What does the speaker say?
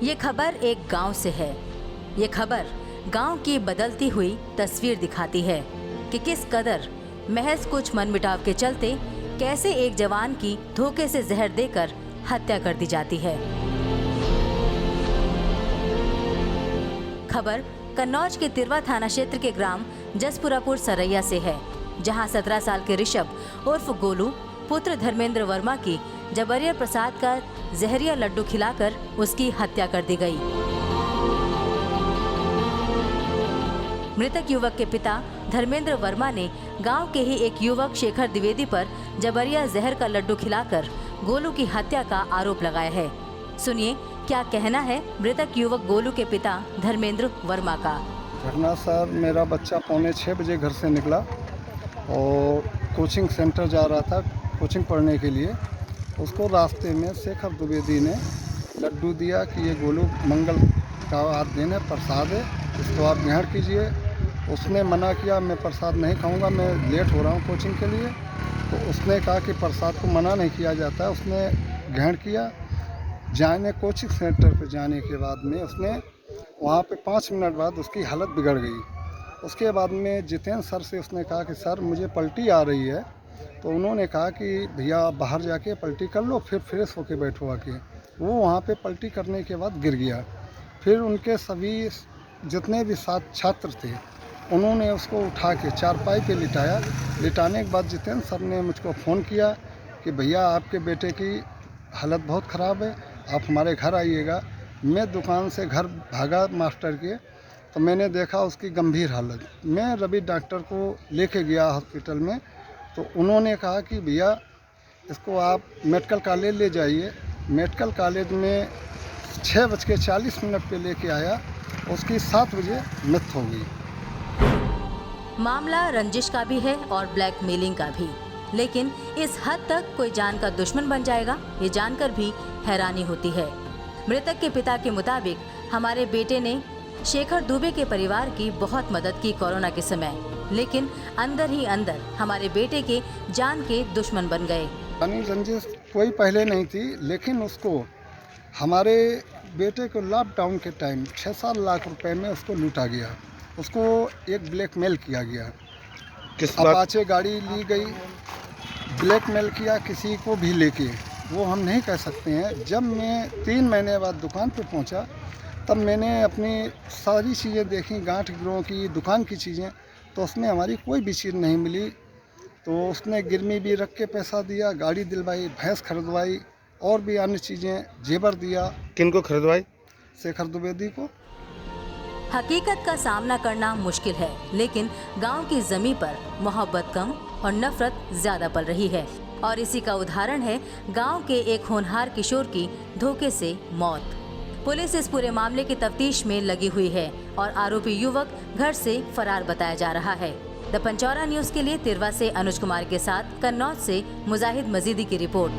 ये खबर एक गांव से है। ये खबर गांव की बदलती हुई तस्वीर दिखाती है कि किस कदर महज कुछ मनमुटाव के चलते कैसे एक जवान की धोखे से जहर देकर हत्या कर दी जाती है। खबर कन्नौज के तिरवा थाना क्षेत्र के ग्राम जसपुरापुर सरैया से है, जहां 17 साल के ऋषभ उर्फ गोलू पुत्र धर्मेंद्र वर्मा की जबरिया प्रसाद का जहरिया लड्डू खिलाकर उसकी हत्या कर दी गई। मृतक युवक के पिता धर्मेंद्र वर्मा ने गांव के ही एक युवक शेखर द्विवेदी पर जबरिया जहर का लड्डू खिलाकर गोलू की हत्या का आरोप लगाया है। सुनिए क्या कहना है मृतक युवक गोलू के पिता धर्मेंद्र वर्मा का। घटना सर, मेरा बच्चा 5:45 बजे घर से निकला और कोचिंग सेंटर जा रहा था कोचिंग पढ़ने के लिए। उसको रास्ते में शेखर द्विवेदी ने लड्डू दिया कि ये गोलू मंगल का आज दिन है, प्रसाद है, इसको आप ग्रहण कीजिए। उसने मना किया, मैं प्रसाद नहीं खाऊंगा, मैं लेट हो रहा हूँ कोचिंग के लिए। तो उसने कहा कि प्रसाद को मना नहीं किया जाता है। उसने ग्रहण किया। जाने कोचिंग सेंटर पर जाने के बाद में उसने वहाँ पे 5 मिनट बाद उसकी हालत बिगड़ गई। उसके बाद में जितेंद्र सर से उसने कहा कि सर मुझे पलटी आ रही है। तो उन्होंने कहा कि भैया आप बाहर जाके पलटी कर लो, फिर फ्रेश होके बैठो आके। वो वहाँ पे पलटी करने के बाद गिर गया। फिर उनके सभी जितने भी साथ छात्र थे उन्होंने उसको उठा के चारपाई पे लिटाया। लिटाने के बाद जितेंद्र सर ने मुझको फ़ोन किया कि भैया आपके बेटे की हालत बहुत ख़राब है, आप हमारे घर आइएगा। मैं दुकान से घर भागा मास्टर के, तो मैंने देखा उसकी गंभीर हालत। मैं रवि डॉक्टर को लेके गया हॉस्पिटल में। तो उन्होंने कहा कि भैया इसको आप मेडिकल कॉलेज ले जाइए। मेडिकल कॉलेज में 6:40 पे लेके आया, उसकी 7 बजे मृत्यु हो गई। मामला रंजिश का भी है और ब्लैकमेलिंग का भी, लेकिन इस हद तक कोई जान का दुश्मन बन जाएगा, ये जानकर भी हैरानी होती है। मृतक के पिता के मुताबिक हमारे बेटे ने शेखर दुबे के परिवार की बहुत मदद की कोरोना के समय, लेकिन अंदर ही अंदर हमारे बेटे के जान के दुश्मन बन गए। रंजिश कोई पहले नहीं थी, लेकिन उसको हमारे बेटे को लॉकडाउन के टाइम 6-7 लाख रुपए में उसको लूटा गया। उसको एक ब्लैकमेल किया गया। अपाचे गाड़ी ली गई, ब्लैकमेल किया किसी को भी लेके, वो हम नहीं कह सकते हैं। जब मैं 3 महीने बाद दुकान पे पहुंचा, तब मैंने अपनी सारी चीज़ें देखी, गांठ गिरोह की दुकान की चीज़ें, तो उसमें हमारी कोई भी चीज़ नहीं मिली। तो उसने गिरमी भी रख के पैसा दिया, गाड़ी दिलवाई, भैंस खरीदवाई और भी अन्य चीज़ें, जेवर दिया। किनको खरीदवाई? शेखर द्विवेदी को। हकीकत का सामना करना मुश्किल है, लेकिन गांव की जमीन पर मोहब्बत कम और नफरत ज्यादा पल रही है, और इसी का उदाहरण है गांव के एक होनहार किशोर की धोखे से मौत। पुलिस इस पूरे मामले की तफ्तीश में लगी हुई है और आरोपी युवक घर से फरार बताया जा रहा है। द पंचौरा न्यूज के लिए तिरवा से अनुज कुमार के साथ कन्नौज से मुजाहिद मजीदी की रिपोर्ट।